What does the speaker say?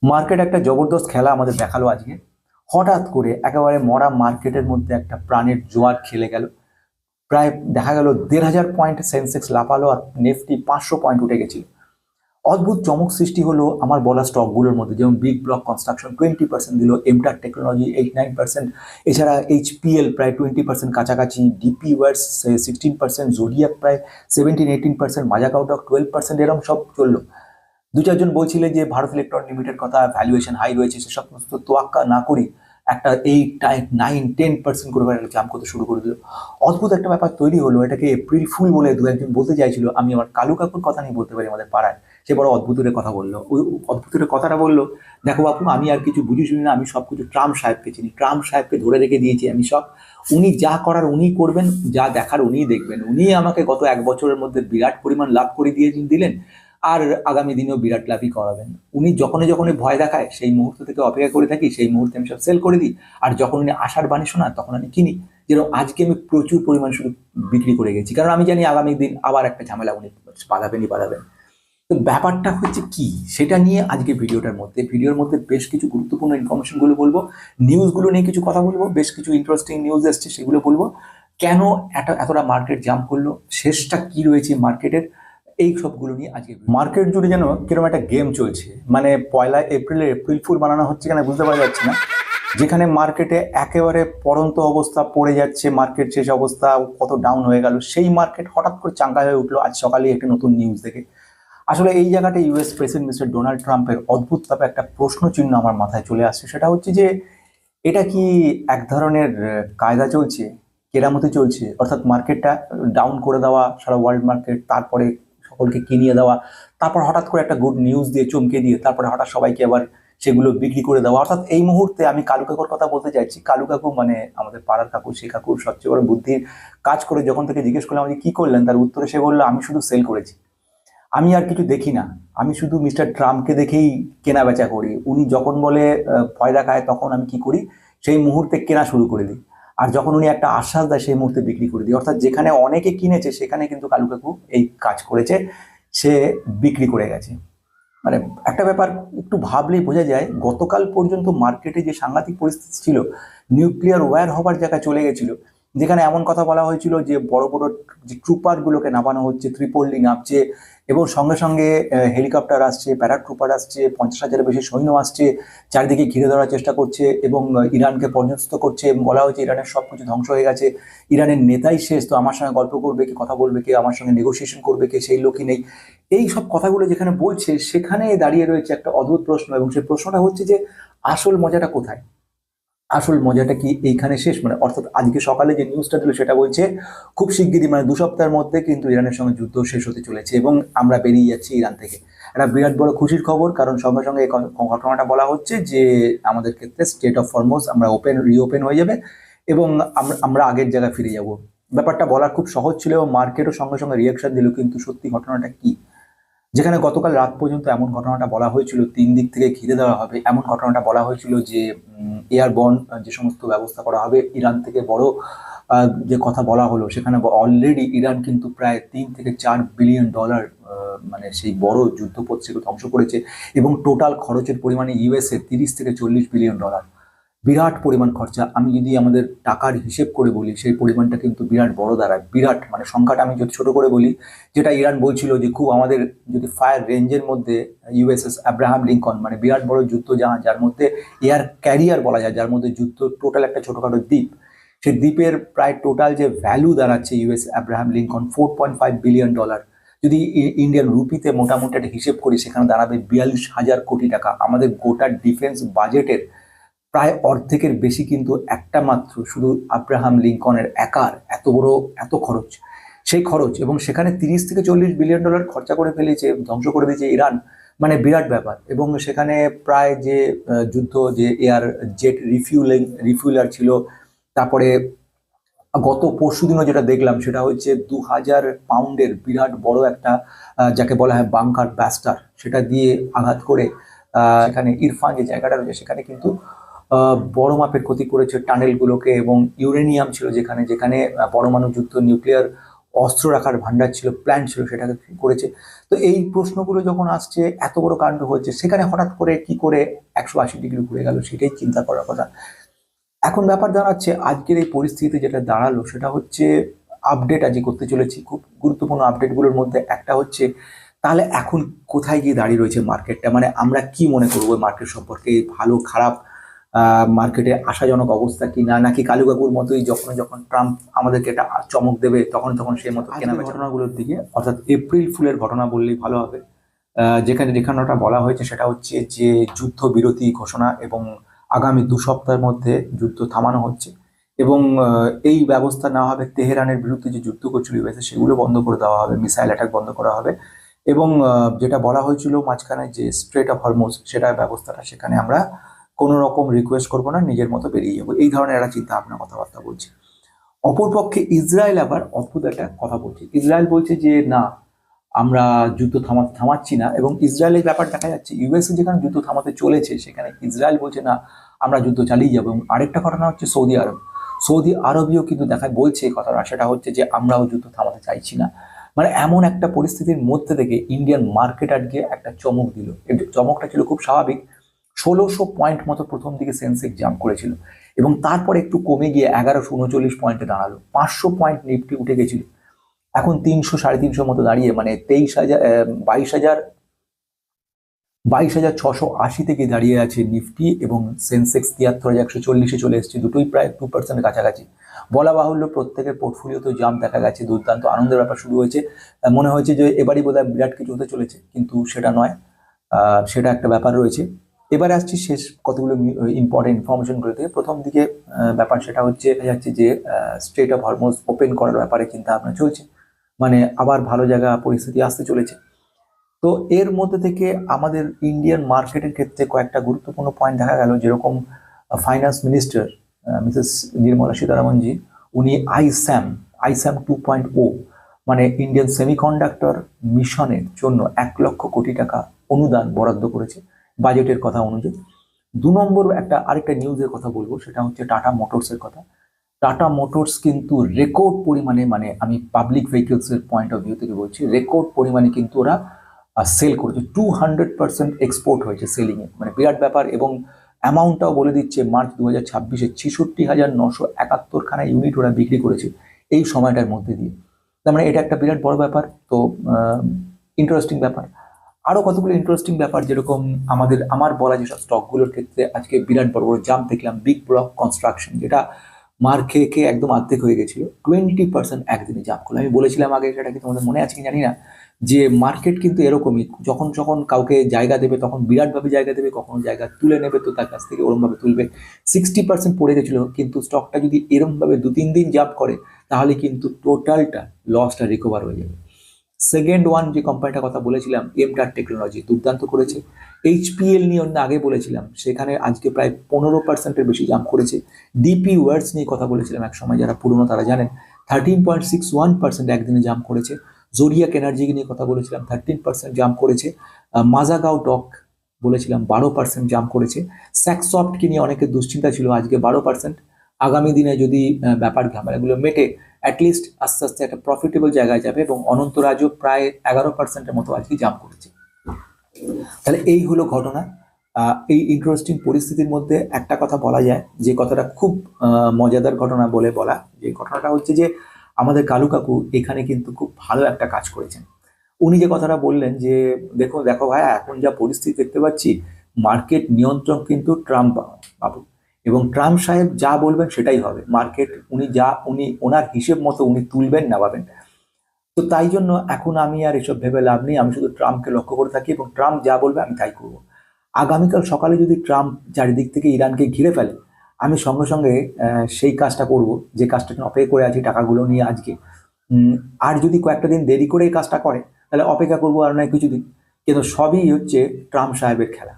Market একটা জবরদস্ত খেলা আমাদের দেখালো আজকে। হঠাৎ করে একেবারে মরা মার্কেটের মধ্যে একটা প্রাণের জোয়ার খেলে গেল। প্রায় দেখা গেল ১,৫০০ পয়েন্ট সেন্সেক্স লাফালো আর নিফটি ৫০০ পয়েন্ট উঠে গেছিল। অদ্ভুত চমক সৃষ্টি হলো আমার বলা স্টকগুলোর মধ্যে, যেমন বিগ ব্লক কনস্ট্রাকশন 20% দিল, এমটার টেকনোলজি 8-9%, এছাড়া এইচপিএল প্রায় 20% কাছাকাছি, ডিপি ওয়ার্স 16%, জোডিয়াক প্রায় 17-18%, মাজাকাউটক 12%, এরকম সব চললো। দু চারজন বলছিলে যে ভারত ইলেকট্রন লিমিটেড কথা, ভ্যালুয়েশন হাই রয়েছে, সেসব সমস্ত তোয়াক্কা না করি একটা 8-9-10% করে জাম্প করতে শুরু করে দিল। অদ্ভুত একটা ব্যাপার তৈরি হলো। এটাকে এপ্রিল ফুল বলে দু একজন বলতে চাইছিল। আমি আমার কালু কাকুর কথা নিয়ে বলতে পারি, আমাদের পাড়ায় সে বড় অদ্ভুতের কথা বললো। ওই অদ্ভুতের কথাটা বললো, দেখো বাপু, আমি আর কিছু বুঝি শুনি না, আমি সব কিছু ট্রাম্প সাহেবকে চিনি, ট্রাম্প সাহেবকে ধরে রেখে দিয়েছি আমি সব। উনি যা করার উনি করবেন, যা দেখার উনিই দেখবেন। উনি আমাকে গত 1 বছরের মধ্যে বিরাট পরিমাণ লাভ করে দিলেন, আর আগামী দিনেও বিরাট লাভই করাবেন। উনি যখনই যখনই ভয় দেখায় সেই মুহূর্ত থেকে অপেক্ষা করে থাকি, সেই মুহূর্তে আমি সব সেল করে দিই। আর যখন উনি আশার বাণী শোনান তখন আমি কিনি। যেরকম আজকে আমি প্রচুর পরিমাণ শুধু বিক্রি করে গেছি, কারণ আমি জানি আগামী দিন আবার একটা ঝামেলা উনি বাঁধাবেন। তো ব্যাপারটা হচ্ছে কি, সেটা নিয়ে আজকে ভিডিওর মধ্যে বেশ কিছু গুরুত্বপূর্ণ ইনফরমেশনগুলো বলবো, নিউজগুলো নিয়ে কিছু কথা বলবো, বেশ কিছু ইন্টারেস্টিং নিউজ এসছে সেগুলো বলবো, কেন এতটা মার্কেট জাম্প করলো, শেষটা কি রয়েছে মার্কেটের, এই সবগুলো নিয়ে আজকে। মার্কেট জুড়ে যেন কিরকম একটা গেম চলছে, মানে পয়লা এপ্রিলে এপ্রিল ফুল বানানো হচ্ছে কেন বুঝতে পারা যাচ্ছে না। যেখানে মার্কেটে একেবারে পড়ন্ত অবস্থা পড়ে যাচ্ছে, মার্কেট শেষ অবস্থা কত ডাউন হয়ে গেল, সেই মার্কেট হঠাৎ করে চাঙ্গা হয়ে উঠলো আজ সকালে একটা নতুন নিউজ দেখে। আসলে এই জায়গাটা ইউএস প্রেসিডেন্ট মিস্টার ডোনাল্ড ট্রাম্পের অদ্ভুতভাবে একটা প্রশ্ন চিহ্ন আমার মাথায় চলে আসছে। সেটা হচ্ছে যে এটা কি এক ধরনের কায়দা চলছে, কেরামতি চলছে, অর্থাৎ মার্কেটটা ডাউন করে দেওয়া সারা ওয়ার্ল্ড মার্কেট, তারপরে সকলকে কিনিয়ে দেওয়া, তারপর হঠাৎ করে একটা গুড নিউজ দিয়ে চমকে দিয়ে তারপরে হঠাৎ সবাইকে আবার সেগুলো বিক্রি করে দেওয়া। অর্থাৎ এই মুহূর্তে আমি কালু কাকুর কথা বলতে চাইছি। কালু কাকু মানে আমাদের পাড়ার কাকু, সেই কাকুর সবচেয়ে বড় বুদ্ধির কাজ করে। যখন থেকে জিজ্ঞেস করলাম আমাকে কি করলেন, তার উত্তরে সে বললো, আমি শুধু সেল করেছি, আমি আর কিছু দেখি না, আমি শুধু মিস্টার ট্রাম্পকে দেখেই কেনা বেচা করি। উনি যখন বলে ভয় দেখায় তখন আমি কি করি, সেই মুহূর্তে কেনা শুরু করে দিই। আর যখন উনি একটা আশ্বাস দেয় সেই মুহূর্তে বিক্রি করে দিই। অর্থাৎ যেখানে অনেকে কিনেছে সেখানে কিন্তু কালু কাকু এই কাজ করেছে, সে বিক্রি করে গেছে। মানে একটা ব্যাপার একটু ভাবলেই বোঝা যায়, গতকাল পর্যন্ত মার্কেটে যে সাংঘাতিক পরিস্থিতি ছিল, নিউক্লিয়ার ওয়্যার হবার জায়গায় চলে গেছিল, যেখানে এমন কথা বলা হয়েছিল যে বড় বড় যে ট্রুপারগুলোকে নামানো হচ্ছে, ত্রিপল্লি নামছে, এবং সঙ্গে সঙ্গে হেলিকপ্টার আসছে, প্যারাট্রুপার আসছে, 50,000-এর বেশি সৈন্য আসছে, চারিদিকে ঘিরে ধরার চেষ্টা করছে এবং ইরানকে পর্যস্ত করছে, এবং বলা হয়েছে ইরানের সব কিছু ধ্বংস হয়ে গেছে, ইরানের নেতাই শেষ, তো আমার সঙ্গে গল্প করবে কে, কথা বলবে কে, আমার সঙ্গে নেগোসিয়েশন করবে কে, সেই লোকই নেই। এই সব কথাগুলো যেখানে বলছে সেখানে দাঁড়িয়ে রয়েছে একটা অদ্ভুত প্রশ্ন, এবং সেই প্রশ্নটা হচ্ছে যে আসল মজাটা কোথায়, আসল মজাটা কি এইখানে শেষ? মানে অর্থাৎ আজকে সকালে যে নিউজটা দিল সেটা বলছে খুব শিগগিরই, মানে 2 সপ্তাহের মধ্যে কিন্তু ইরানের সঙ্গে যুদ্ধ শেষ হতে চলেছে এবং আমরা বেরিয়ে যাচ্ছি ইরান থেকে। একটা বিরাট বড় খুশির খবর, কারণ সঙ্গে সঙ্গে এই ঘটনাটা বলা হচ্ছে যে আমাদের ক্ষেত্রে স্টেট অফ ফরমোজ আমরা রিওপেন হয়ে যাবে এবং আমরা আগের জায়গায় ফিরে যাব। ব্যাপারটা বলা খুব সহজ ছিল এবং মার্কেটও সঙ্গে সঙ্গে রিয়াকশন দিল, কিন্তু সত্যি ঘটনাটা কি? যেখানে গতকাল রাত পর্যন্ত এমন ঘটনাটা বলা হয়েছিল 3 দিক থেকে ঘিরে দেওয়া হবে, এমন ঘটনাটা বলা হয়েছিল যে এয়ারবর্ন যে সমস্ত ব্যবস্থা করা হবে, ইরান থেকে বড় যে কথা বলা হলো, সেখানে অলরেডি ইরান কিন্তু প্রায় $3 থেকে $4 বিলিয়ন মানে সেই বড় যুদ্ধপথ সেগুলো ধ্বংস করেছে, এবং টোটাল খরচের পরিমাণে ইউএসএ $30 থেকে $40 বিলিয়ন। বিরাট পরিমাণ খরচা। আমি যদি আমাদের টাকার হিসেব করে বলি সেই পরিমাণটা কিন্তু বিরাট বড় দাঁড়ায়। বিরাট মানে সংখ্যাটা আমি যদি ছোট করে বলি, যেটা ইরান বলছিল যে খুব আমাদের যদি ফায়ার রেঞ্জের মধ্যে ইউএসএস আব্রাহাম লিঙ্কন, মানে বিরাট বড় যুদ্ধ জাহাজ, যার মধ্যে এয়ার ক্যারিয়ার বলা যায়, যার মধ্যে যুদ্ধ টোটাল একটা ছোটখাটো দ্বীপ, সেই দ্বীপের প্রায় টোটাল যে ভ্যালু দাঁড়াচ্ছে ইউএস আব্রাহাম লিঙ্কন $4.5 বিলিয়ন। যদি ইন্ডিয়ান রুপিতে মোটামুটি একটা হিসেব করি সেখানে দাঁড়াবে 42,000 কোটি টাকা। আমাদের গোটা ডিফেন্স বাজেটের প্রায় অর্ধেকের বেশি কিন্তু একটা মাত্র শুধু আব্রাহাম লিঙ্কনের একার এত বড় এত খরচ, সেই খরচ, এবং সেখানে $30 থেকে $40 বিলিয়ন খরচা করে ফেলেছে, ধ্বংস করে দিয়েছে ইরান। মানে বিরাট ব্যাপার। এবং সেখানে প্রায় যে যুদ্ধ, যে এয়ার জেট রিফিউলার ছিল, তারপরে গত পরশুদিনও যেটা দেখলাম সেটা হচ্ছে 2,000 পাউন্ডের বিরাট বড় একটা যাকে বলা হয় বাংকার ব্যাস্টার, সেটা দিয়ে আঘাত করে সেখানে ইরফান যে জায়গাটা রয়েছে সেখানে কিন্তু বড় মাপের ক্ষতি করেছে টানেলগুলোকে, এবং ইউরেনিয়াম ছিল যেখানে যেখানে পরমাণু যুদ্ধ নিউক্লিয়ার অস্ত্র রাখার ভান্ডার ছিল, প্ল্যান ছিল, সেটাকে করেছে। তো এই প্রশ্নগুলো যখন আসছে, এত বড় কাণ্ড হচ্ছে, সেখানে হঠাৎ করে কি করে 180 ডিগ্রি ঘুরে গেল, সেটাই চিন্তা করার কথা। এখন ব্যাপার দাঁড়াচ্ছে, আজকের এই পরিস্থিতিতে যেটা দাঁড়ালো সেটা হচ্ছে আপডেট আজকে করতে চলেছি। খুব গুরুত্বপূর্ণ আপডেটগুলোর মধ্যে একটা হচ্ছে, তাহলে এখন কোথায় গিয়ে দাঁড়িয়ে রয়েছে মার্কেটটা, মানে আমরা কি মনে করবো মার্কেট সম্পর্কে, ভালো খারাপ, মার্কেটে আশাজনক অবস্থা কি না, নাকি কালু কাকুর মতোই যখন যখন ট্রাম্প আমাদেরকে একটা চমক দেবে তখন তখন সেই মতো কেনাবেচা ঘটনাগুলোর দিকে, অর্থাৎ এপ্রিল ফুলের ঘটনা বললেই ভালো হবে। যেখানে যেখানটা বলা হয়েছে সেটা হচ্ছে যে যুদ্ধবিরতি ঘোষণা এবং আগামী 2 সপ্তাহের মধ্যে যুদ্ধ থামানো হচ্ছে, এবং এই ব্যবস্থা নেওয়া হবে, তেহরানের বিরুদ্ধে যে যুদ্ধ করছিল ইউএসএ সেগুলো বন্ধ করে দেওয়া হবে, মিসাইল অ্যাটাক বন্ধ করা হবে, এবং যেটা বলা হয়েছিল মাঝখানে যে স্ট্রেট অফ হরমুজ, সেটা ব্যবস্থাটা সেখানে আমরা কোনো রকম রিকোয়েস্ট করবো না, নিজের মতো বেরিয়ে যাবো, এই ধরনের একটা চিন্তা ভাবনা কথাবার্তা বলছে। অপরপক্ষে ইসরায়েল আবার অদ্ভুত একটা কথা বলছে। ইসরায়েল বলছে যে না, আমরা যুদ্ধ থামাচ্ছি না, এবং ইসরায়েলের ব্যাপার দেখা যাচ্ছে ইউএসএ যেখানে যুদ্ধ থামাতে চলেছে সেখানে ইসরায়েল বলছে না, আমরা যুদ্ধ চালিয়ে যাবো। এবং আরেকটা ঘটনা হচ্ছে সৌদি আরব, সৌদি আরবিও কিন্তু বলছে এই কথাটা, সেটা হচ্ছে যে আমরাও যুদ্ধ থামাতে চাইছি না। মানে এমন একটা পরিস্থিতির মধ্যে থেকে ইন্ডিয়ান মার্কেট আজকে একটা চমক দিল। এই চমকটা ছিল খুব স্বাভাবিক। 1600 পয়েন্ট মতো প্রথম দিকে সেন্সেক্স জাম্প করেছিল, এবং তারপরে একটু কমে গিয়ে 1139 পয়েন্টে দাঁড়ালো। 500 পয়েন্ট নিফটি উঠে গেছিল, এখন 300 350 মতো দাঁড়িয়ে, মানে 22,680 থেকে দাঁড়িয়ে আছে নিফটি, এবং সেন্সেক্স 73,140-এ চলে এসেছে, দুটোই প্রায় 2% কাছাকাছি। বলা বাহুল্য প্রত্যেকের পোর্টফোলিওতে জাম্প দেখা গেছে, দুর্দান্ত আনন্দের ব্যাপার শুরু হয়েছে। মনে হয়েছে যে এবারই বোধহয় বিরাট কিছু হতে চলেছে, কিন্তু সেটা নয়, সেটা একটা ব্যাপার রয়েছে। এবারে আসছি শেষ কতগুলো ইম্পর্টেন্ট ইনফরমেশনগুলো থেকে। প্রথম দিকে ব্যাপার সেটা হচ্ছে যাচ্ছে যে স্ট্রেট অফ হরমুজ ওপেন করার ব্যাপারে চিন্তা ভাবনা চলছে, মানে আবার ভালো জায়গা পরিস্থিতি আসতে চলেছে। তো এর মধ্যে থেকে আমাদের ইন্ডিয়ান মার্কেটের ক্ষেত্রে কয়েকটা গুরুত্বপূর্ণ পয়েন্ট দেখা গেল, যেরকম ফাইন্যান্স মিনিস্টার মিসেস নির্মলা সীতারামনজি, উনি আইস্যাম 2.0, মানে ইন্ডিয়ান সেমিকন্ডাক্টর মিশনের জন্য 1,00,000 কোটি টাকা অনুদান বরাদ্দ করেছে বাজেটের কথা অনুযায়ী। 2 নম্বর আরেকটা নিউজের কথা বলবো, সেটা হচ্ছে টাটা মোটরসের কথা। টাটা মোটরস কিন্তু রেকর্ড পরিমাণে, মানে আমি পাবলিক ভেহিকলসের পয়েন্ট অফ ভিউ থেকে বলছি, রেকর্ড পরিমাণে কিন্তু ওরা সেল করেছে। 200% এক্সপোর্ট হয়েছে সেলিংয়ে, মানে বিরাট ব্যাপার। এবং অ্যামাউন্টটাও বলে দিচ্ছে, মার্চ 2026-এ 66,971খানা ইউনিট ওরা বিক্রি করেছে এই সময়টার মধ্যে দিয়ে। তার মানে এটা একটা বিরাট বড় ব্যাপার। তো ইন্টারেস্টিং ব্যাপার। আরও কতগুলো ইন্টারেস্টিং ব্যাপার, যেরকম আমার বলা যেসব স্টকগুলোর ক্ষেত্রে আজকে বিরাট বড় বড় জাম্প দেখলাম। বিগ ব্লক কনস্ট্রাকশন, যেটা মার খেয়ে একদম অর্ধেক হয়ে গেছিল, 20% একদিনে জাম্প করলো। আমি বলেছিলাম আগে, সেটা কি তোমাদের মনে আছে কি জানি না, যে মার্কেট কিন্তু এরকমই, যখন যখন কাউকে জায়গা দেবে তখন বিরাটভাবে জায়গা দেবে, কখনো জায়গা তুলে নেবে তো তার কাছ থেকে ওরমভাবে তুলবে। 60% পড়ে গেছিলো, কিন্তু স্টকটা যদি এরমভাবে 2-3 দিন জাম্প করে তাহলে কিন্তু টোটালটা লসটা রিকভার হয়ে যাবে। সেকেন্ড ওয়ান যে কোম্পানিটার কথা বলেছিলাম, এমটার টেকনোলজি, দুর্দান্ত করেছে। এইচপিএল নিয়ে অন্য আগে বলেছিলাম, সেখানে আজকে প্রায় 15%-এর বেশি জাম্প করেছে। ডিপি ওয়ার্ডস নিয়ে কথা বলেছিলাম এক সময়, যারা পুরনো তারা জানেন, 13.61% একদিনে জাম্প করেছে। জোরিয়াক এনার্জি নিয়ে কথা বলেছিলাম, 13% জাম্প করেছে। মাজাগাঁও ডক বলেছিলাম, 12% জাম্প করেছে। স্যাকসফটকে নিয়ে অনেকের দুশ্চিন্তা ছিল, আজকে 12%। আগামী দিনে যদি ব্যাপার ঝামেলাগুলো মেটে, অ্যাটলিস্ট আস্তে আস্তে একটা প্রফিটেবল জায়গায় যাবে। এবং অনন্তরাজও প্রায় 11%-এর মতো আজকে জাম্প করেছে। তাহলে এই হলো ঘটনা। এই ইন্টারেস্টিং পরিস্থিতির মধ্যে একটা কথা বলা যায়, যে কথাটা খুব মজাদার ঘটনা বলা, যে ঘটনাটা হচ্ছে যে আমাদের কালু কাকু এখানে কিন্তু খুব ভালো একটা কাজ করেছেন। উনি যে কথাটা বললেন যে দেখো ভাই, এখন যা পরিস্থিতি দেখতে পাচ্ছি, মার্কেট নিয়ন্ত্রণ কিন্তু ট্রাম্প বাবু, এবং ট্রাম্প সাহেব যা বলবেন সেটাই হবে। মার্কেট উনি ওনার হিসেব মতো উনি তুলবেন নামাবেন। তো তাই জন্য এখন আমি আর এসব ভেবে লাভ নেই, আমি শুধু ট্রাম্পকে লক্ষ্য করে থাকি, এবং ট্রাম্প যা বলবে আমি তাই করবো। আগামীকাল সকালে যদি ট্রাম্প চারিদিক থেকে ইরানকে ঘিরে ফেলে, আমি সঙ্গে সঙ্গে সেই কাজটা করব, যে কাজটা অপেক্ষা করে আছি টাকাগুলো নিয়ে আজকে। আর যদি কয়েকটা দিন দেরি করে এই কাজটা করে, তাহলে অপেক্ষা করবো আর নয় কিছুদিন। কিন্তু সবই হচ্ছে ট্রাম্প সাহেবের খেলা।